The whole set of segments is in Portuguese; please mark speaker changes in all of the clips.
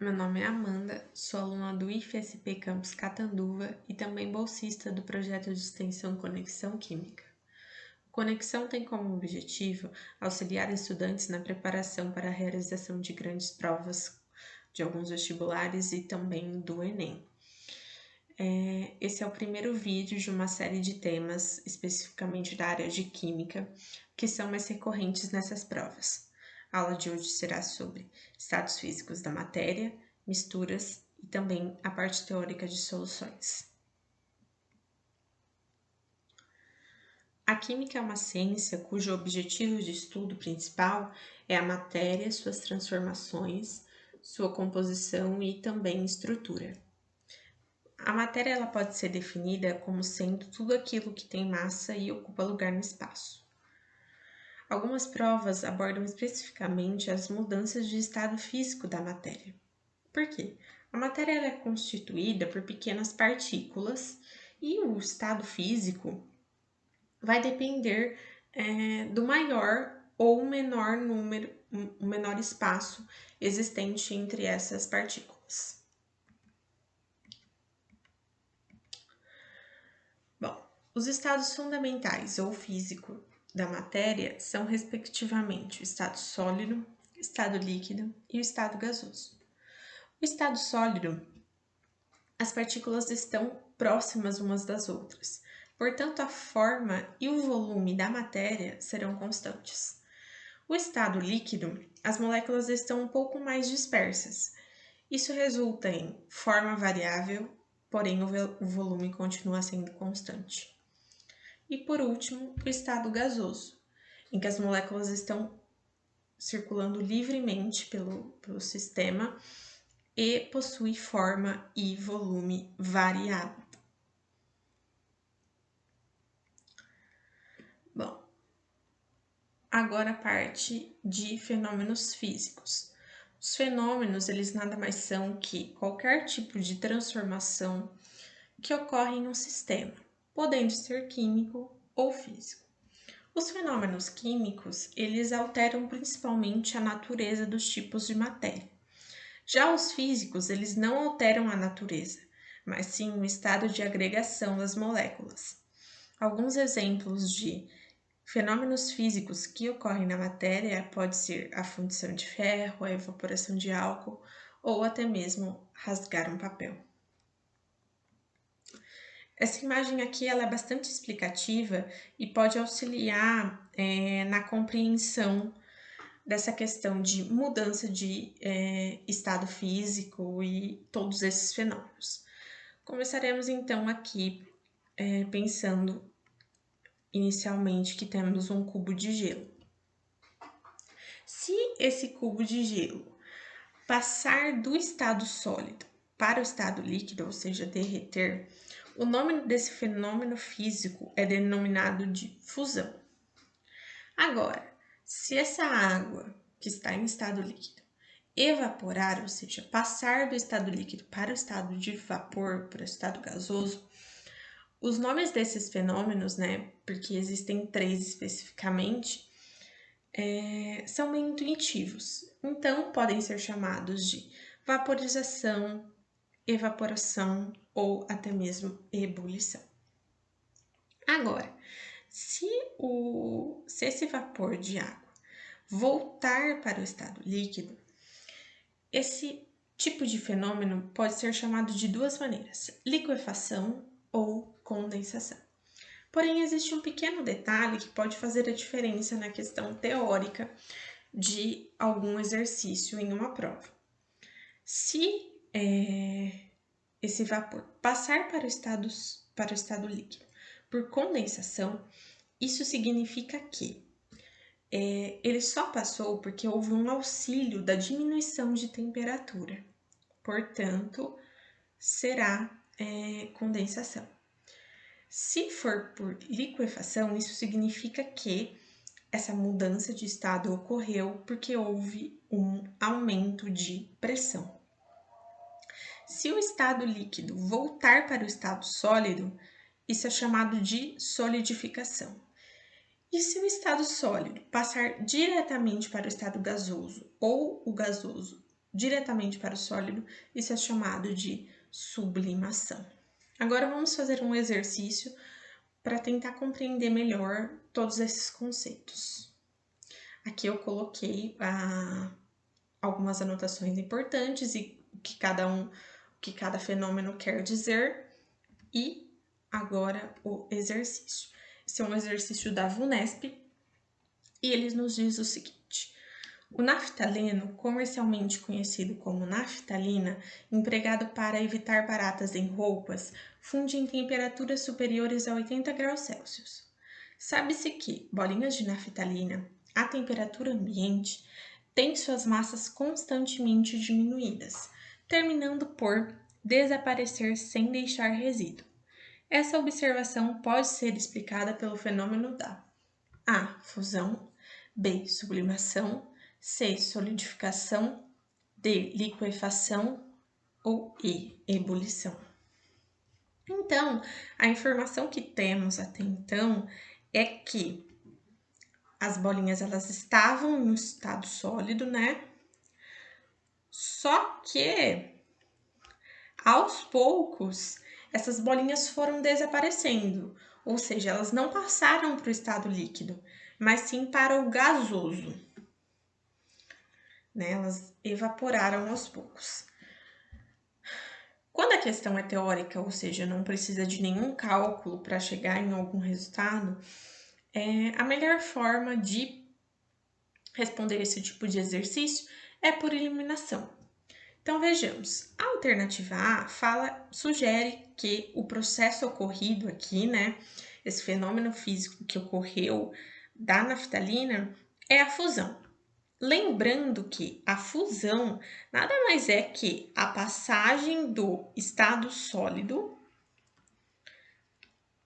Speaker 1: Meu nome é Amanda, sou aluna do IFSP Campus Catanduva e também bolsista do projeto de extensão Conexão Química. O Conexão tem como objetivo auxiliar estudantes na preparação para a realização de grandes provas de alguns vestibulares e também do Enem. Esse é o primeiro vídeo de uma série de temas, especificamente da área de Química, que são mais recorrentes nessas provas. A aula de hoje será sobre estados físicos da matéria, misturas e também a parte teórica de soluções. A química é uma ciência cujo objetivo de estudo principal é a matéria, suas transformações, sua composição e também estrutura. A matéria ela pode ser definida como sendo tudo aquilo que tem massa e ocupa lugar no espaço. Algumas provas abordam especificamente as mudanças de estado físico da matéria. Por quê? A matéria ela é constituída por pequenas partículas e o estado físico vai depender do maior ou menor número, o menor espaço existente entre essas partículas. Bom, os estados fundamentais ou físico da matéria são respectivamente o estado sólido, estado líquido e o estado gasoso. O estado sólido, as partículas estão próximas umas das outras, portanto a forma e o volume da matéria serão constantes. O estado líquido, as moléculas estão um pouco mais dispersas. Isso resulta em forma variável, porém o volume continua sendo constante. E por último, o estado gasoso, em que as moléculas estão circulando livremente pelo sistema e possui forma e volume variável. Bom, agora a parte de fenômenos físicos. Os fenômenos, eles nada mais são que qualquer tipo de transformação que ocorre em um sistema, podendo ser químico ou físico. Os fenômenos químicos, eles alteram principalmente a natureza dos tipos de matéria. Já os físicos, eles não alteram a natureza, mas sim o estado de agregação das moléculas. Alguns exemplos de fenômenos físicos que ocorrem na matéria pode ser a fundição de ferro, a evaporação de álcool ou até mesmo rasgar um papel. Essa imagem aqui ela é bastante explicativa e pode auxiliar na compreensão dessa questão de mudança de estado físico e todos esses fenômenos. Começaremos então aqui pensando inicialmente que temos um cubo de gelo. Se esse cubo de gelo passar do estado sólido para o estado líquido, ou seja, derreter, o nome desse fenômeno físico é denominado de fusão. Agora, se essa água que está em estado líquido evaporar, ou seja, passar do estado líquido para o estado de vapor, para o estado gasoso, os nomes desses fenômenos, porque existem 3 especificamente, são meio intuitivos. Então, podem ser chamados de vaporização, evaporação ou até mesmo ebulição. Agora, se esse vapor de água voltar para o estado líquido, esse tipo de fenômeno pode ser chamado de 2 maneiras, liquefação ou condensação. Porém, existe um pequeno detalhe que pode fazer a diferença na questão teórica de algum exercício em uma prova. Se esse vapor passar para o estado líquido por condensação, isso significa que ele só passou porque houve um auxílio da diminuição de temperatura. Portanto, será condensação. Se for por liquefação, isso significa que essa mudança de estado ocorreu porque houve um aumento de pressão. Se o estado líquido voltar para o estado sólido, isso é chamado de solidificação. E se o estado sólido passar diretamente para o estado gasoso ou o gasoso diretamente para o sólido, isso é chamado de sublimação. Agora vamos fazer um exercício para tentar compreender melhor todos esses conceitos. Aqui eu coloquei algumas anotações importantes e o que cada fenômeno quer dizer. E agora o exercício. Esse é um exercício da VUNESP e ele nos diz o seguinte: o naftaleno, comercialmente conhecido como naftalina, empregado para evitar baratas em roupas, funde em temperaturas superiores a 80 graus Celsius. Sabe-se que bolinhas de naftalina, à temperatura ambiente, têm suas massas constantemente diminuídas, terminando por desaparecer sem deixar resíduo. Essa observação pode ser explicada pelo fenômeno da A. Fusão, B. Sublimação, C. Solidificação, D. Liquefação ou E. Ebulição. Então, a informação que temos até então é que as bolinhas elas estavam em um estado sólido, né? Só que aos poucos essas bolinhas foram desaparecendo, ou seja, elas não passaram para o estado líquido, mas sim para o gasoso, né? Elas evaporaram aos poucos. Quando a questão é teórica, ou seja, não precisa de nenhum cálculo para chegar em algum resultado, a melhor forma de responder esse tipo de exercício é por eliminação. Então vejamos, a alternativa A sugere que o processo ocorrido aqui, né, esse fenômeno físico que ocorreu da naftalina é a fusão. Lembrando que a fusão nada mais é que a passagem do estado sólido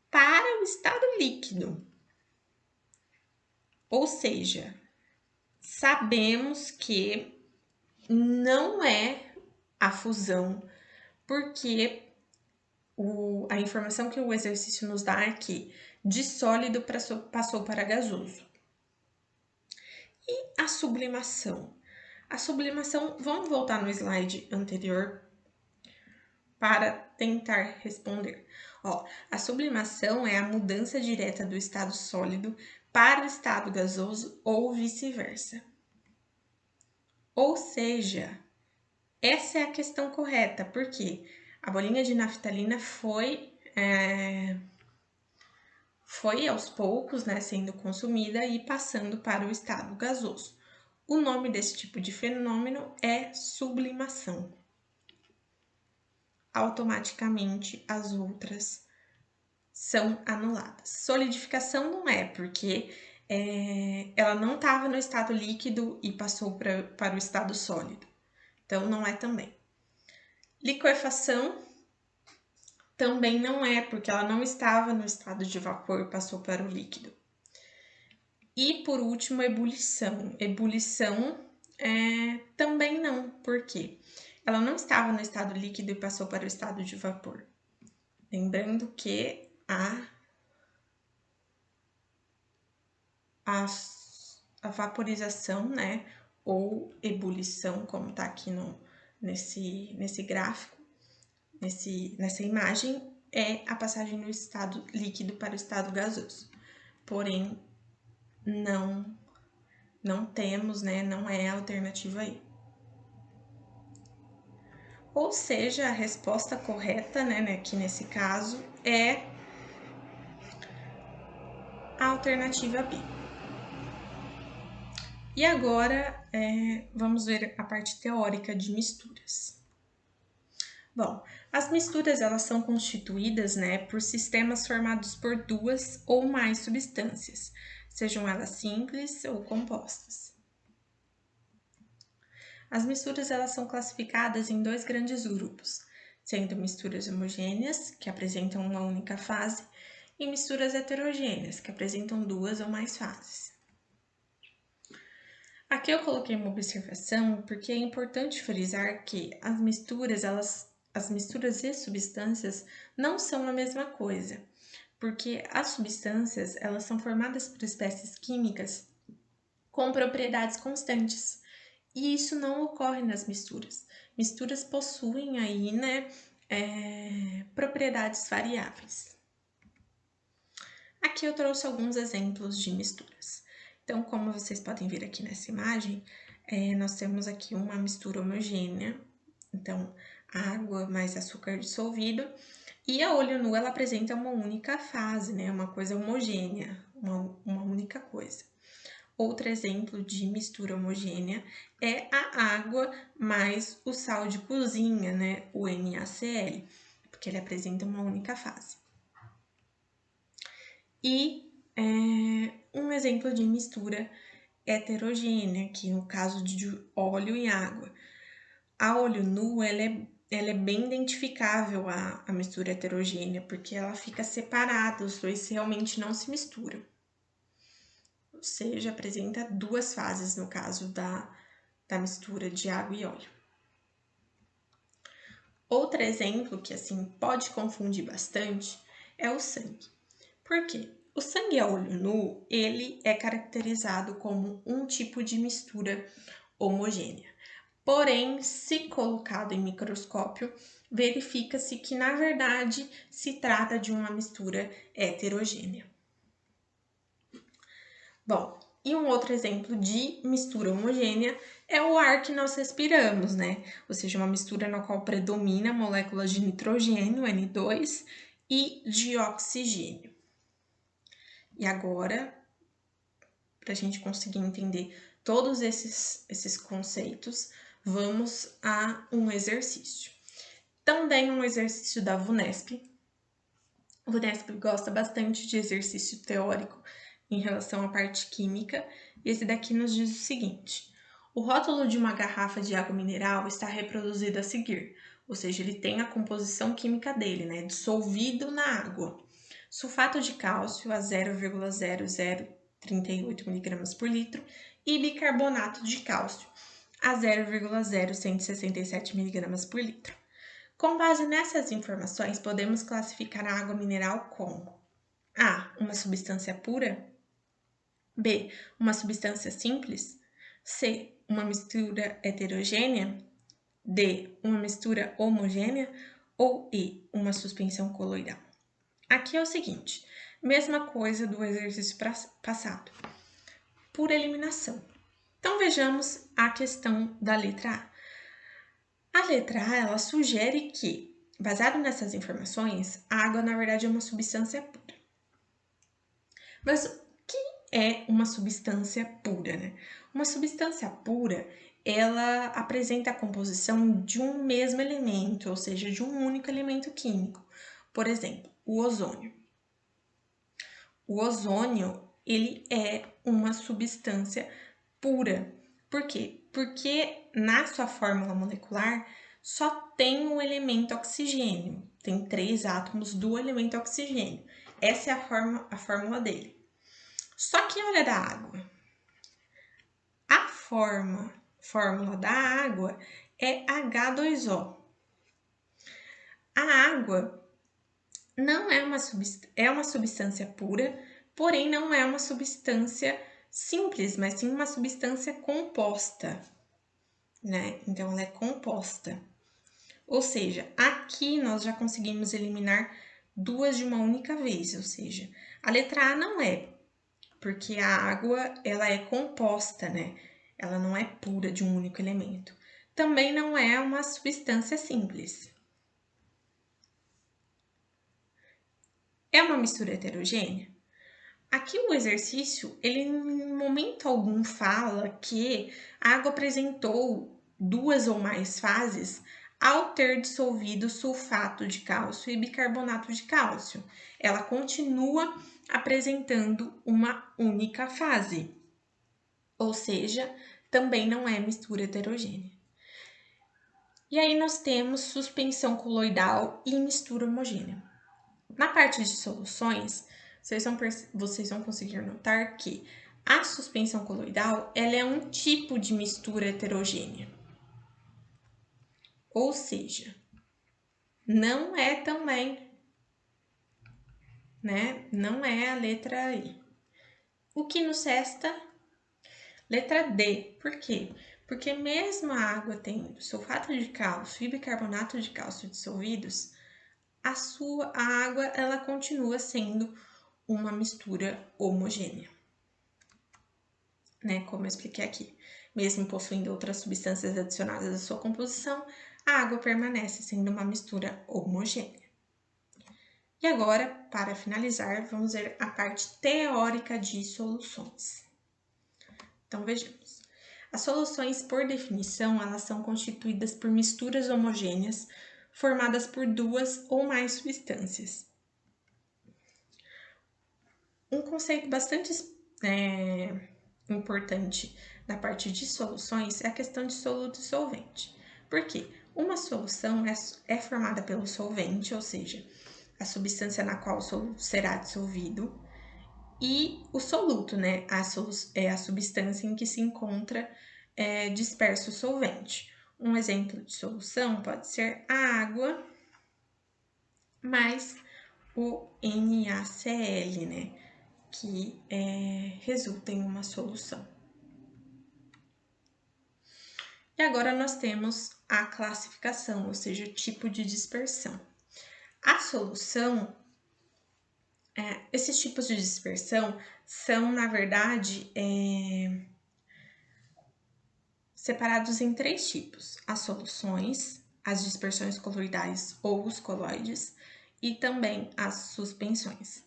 Speaker 1: para o estado líquido. Ou seja, sabemos que não é a fusão, porque a informação que o exercício nos dá é que de sólido passou para gasoso. E a sublimação? A sublimação, vamos voltar no slide anterior para tentar responder. A sublimação é a mudança direta do estado sólido para o estado gasoso ou vice-versa. Ou seja, essa é a questão correta, porque a bolinha de naftalina foi aos poucos, né, sendo consumida e passando para o estado gasoso. O nome desse tipo de fenômeno é sublimação. Automaticamente as outras são anuladas. Solidificação não é, porque ela não estava no estado líquido e passou para o estado sólido. Então, não é também. Liquefação também não é, porque ela não estava no estado de vapor e passou para o líquido. E, por último, ebulição. Ebulição também não, porque ela não estava no estado líquido e passou para o estado de vapor. Lembrando que a vaporização, né, ou ebulição, como tá aqui nesse gráfico, nessa imagem, é a passagem do estado líquido para o estado gasoso. Porém, não temos, né, não é a alternativa aí. Ou seja, a resposta correta, né, aqui nesse caso, é a alternativa B. E agora, vamos ver a parte teórica de misturas. Bom, as misturas elas são constituídas, né, por sistemas formados por duas ou mais substâncias, sejam elas simples ou compostas. As misturas elas são classificadas em dois grandes grupos, sendo misturas homogêneas, que apresentam uma única fase, e misturas heterogêneas, que apresentam duas ou mais fases. Aqui eu coloquei uma observação porque é importante frisar que as misturas e substâncias não são a mesma coisa, porque as substâncias elas são formadas por espécies químicas com propriedades constantes, E isso não ocorre nas misturas. Misturas possuem aí, né, propriedades variáveis. Aqui eu trouxe alguns exemplos de misturas. Então, como vocês podem ver aqui nessa imagem, nós temos aqui uma mistura homogênea. Então, água mais açúcar dissolvido. E a olho nu, ela apresenta uma única fase, né? Uma coisa homogênea, uma única coisa. Outro exemplo de mistura homogênea é a água mais o sal de cozinha, né? O NaCl, porque ele apresenta uma única fase. E um exemplo de mistura heterogênea, que no caso de óleo e água. A olho nu, ela é bem identificável a mistura heterogênea, porque ela fica separada, os dois realmente não se misturam. Ou seja, apresenta duas fases no caso da mistura de água e óleo. Outro exemplo que assim pode confundir bastante é o sangue. Por quê? O sangue a olho nu, ele é caracterizado como um tipo de mistura homogênea. Porém, se colocado em microscópio, verifica-se que, na verdade, se trata de uma mistura heterogênea. Bom, e um outro exemplo de mistura homogênea é o ar que nós respiramos, né? Ou seja, uma mistura na qual predomina moléculas de nitrogênio, N2, e de oxigênio. E agora, para a gente conseguir entender todos esses conceitos, vamos a um exercício. Também um exercício da VUNESP. A VUNESP gosta bastante de exercício teórico em relação à parte química, e esse daqui nos diz o seguinte: o rótulo de uma garrafa de água mineral está reproduzido a seguir, ou seja, ele tem a composição química dele, né, dissolvido na água. Sulfato de cálcio a 0,0038 mg por litro e bicarbonato de cálcio a 0,0167 mg por litro. Com base nessas informações, podemos classificar a água mineral como A. Uma substância pura, B. Uma substância simples, C. Uma mistura heterogênea, D. Uma mistura homogênea ou E. Uma suspensão coloidal. Aqui é o seguinte, mesma coisa do exercício passado, por eliminação. Então vejamos a questão da letra A. A letra A, ela sugere que, baseado nessas informações, a água na verdade é uma substância pura. Mas o que é uma substância pura, né? Uma substância pura, ela apresenta a composição de um mesmo elemento, ou seja, de um único elemento químico. Por exemplo, o ozônio. O ozônio, ele é uma substância pura. Por quê? Porque na sua fórmula molecular só tem o elemento oxigênio. Tem 3 átomos do elemento oxigênio. Essa é a fórmula dele. Só que olha da água. A fórmula da água é H2O. A água não é uma substância pura, porém não é uma substância simples, mas sim uma substância composta, né? Então, ela é composta. Ou seja, aqui nós já conseguimos eliminar duas de uma única vez, ou seja, a letra A não é, porque a água, ela é composta, né? Ela não é pura de um único elemento. Também não é uma substância simples. É uma mistura heterogênea? Aqui o exercício, ele em momento algum fala que a água apresentou duas ou mais fases ao ter dissolvido sulfato de cálcio e bicarbonato de cálcio. Ela continua apresentando uma única fase, ou seja, também não é mistura heterogênea. E aí nós temos suspensão coloidal e mistura homogênea. Na parte de soluções, vocês vão conseguir notar que a suspensão coloidal ela é um tipo de mistura heterogênea. Ou seja, não é também, né? Não é a letra I. O que nos resta? Letra D. Por quê? Porque mesmo a água tendo sulfato de cálcio e bicarbonato de cálcio dissolvidos, a água ela continua sendo uma mistura homogênea, né? Como eu expliquei aqui. Mesmo possuindo outras substâncias adicionadas à sua composição, a água permanece sendo uma mistura homogênea. E agora, para finalizar, vamos ver a parte teórica de soluções. Então, vejamos. As soluções, por definição, elas são constituídas por misturas homogêneas formadas por duas ou mais substâncias. Um conceito bastante importante na parte de soluções é a questão de soluto e solvente. Por quê? Uma solução é formada pelo solvente, ou seja, a substância na qual o soluto será dissolvido, e o soluto, né? É a substância em que se encontra disperso o solvente. Um exemplo de solução pode ser a água mais o NaCl, né? Que resulta em uma solução. E agora nós temos a classificação, ou seja, o tipo de dispersão. A solução, esses tipos de dispersão são, na verdade, separados em 3 tipos: as soluções, as dispersões coloidais ou os coloides e também as suspensões.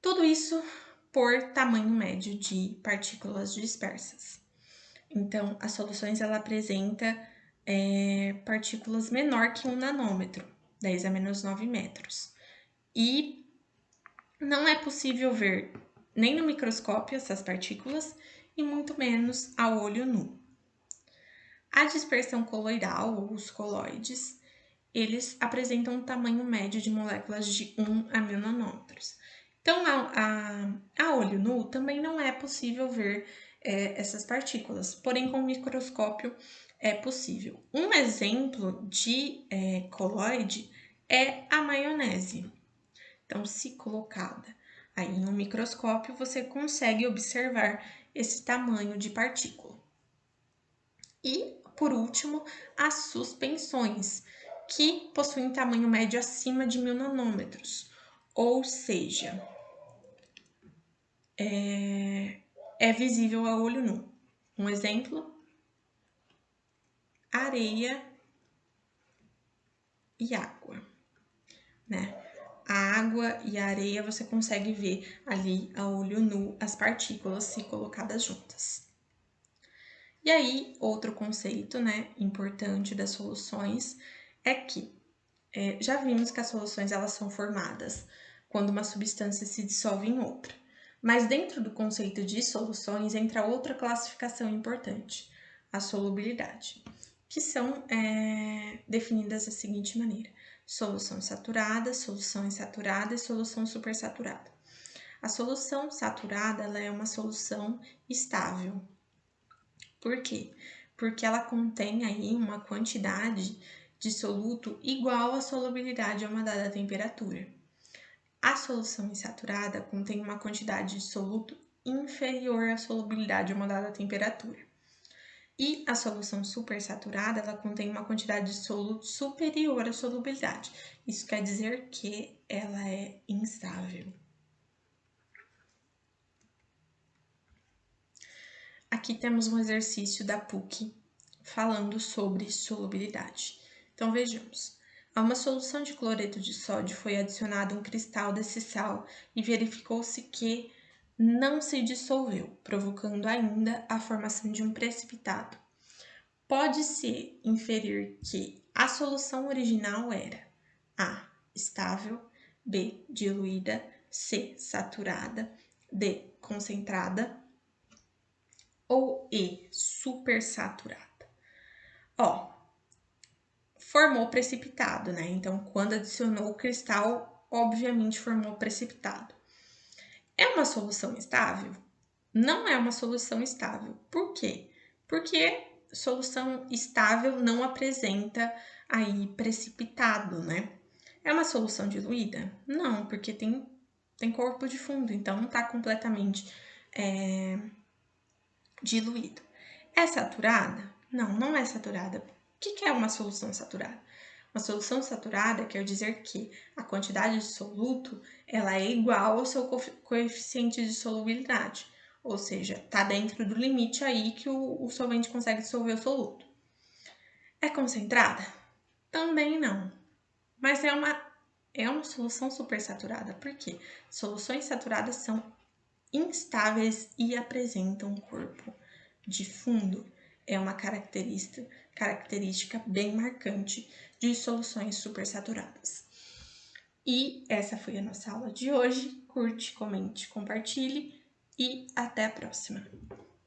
Speaker 1: Tudo isso por tamanho médio de partículas dispersas. Então, as soluções ela apresenta partículas menor que 1 nanômetro, 10 a menos 9 metros. E não é possível ver nem no microscópio essas partículas e muito menos a olho nu. A dispersão coloidal, ou os coloides, eles apresentam um tamanho médio de moléculas de 1 a 1000 nanômetros. Então, a olho nu também não é possível ver essas partículas, porém com o microscópio é possível. Um exemplo de coloide é a maionese. Então, se colocada aí em um microscópio, você consegue observar esse tamanho de partícula. E, por último, as suspensões, que possuem tamanho médio acima de 1000 nanômetros, ou seja, é visível a olho nu. Um exemplo, areia e água, né? A água e a areia você consegue ver ali a olho nu as partículas se colocadas juntas. E aí, outro conceito, né, importante das soluções é que já vimos que as soluções elas são formadas quando uma substância se dissolve em outra. Mas dentro do conceito de soluções entra outra classificação importante, a solubilidade, que são definidas da seguinte maneira: solução saturada, solução insaturada e solução supersaturada. A solução saturada ela é uma solução estável. Por quê? Porque ela contém aí uma quantidade de soluto igual à solubilidade a uma dada temperatura. A solução insaturada contém uma quantidade de soluto inferior à solubilidade a uma dada temperatura. E a solução supersaturada, ela contém uma quantidade de soluto superior à solubilidade. Isso quer dizer que ela é instável. Aqui temos um exercício da PUC falando sobre solubilidade. Então, vejamos. A uma solução de cloreto de sódio foi adicionado um cristal desse sal e verificou-se que não se dissolveu, provocando ainda a formação de um precipitado. Pode-se inferir que a solução original era A, estável, B, diluída, C, saturada, D, concentrada ou E, supersaturada. Ó, formou precipitado, né? Então, quando adicionou o cristal, obviamente formou precipitado. É uma solução estável? Não é uma solução estável. Por quê? Porque solução estável não apresenta aí precipitado, né? É uma solução diluída? Não, porque tem corpo de fundo, então não está completamente diluído. É saturada? Não, não é saturada. O que é uma solução saturada? Uma solução saturada quer dizer que a quantidade de soluto ela é igual ao seu coeficiente de solubilidade, ou seja, está dentro do limite aí que o solvente consegue dissolver o soluto. É concentrada? Também não, mas é uma solução supersaturada. Por quê? Soluções saturadas são instáveis e apresentam um corpo de fundo. É uma característica bem marcante de soluções supersaturadas. E essa foi a nossa aula de hoje. Curte, comente, compartilhe e até a próxima.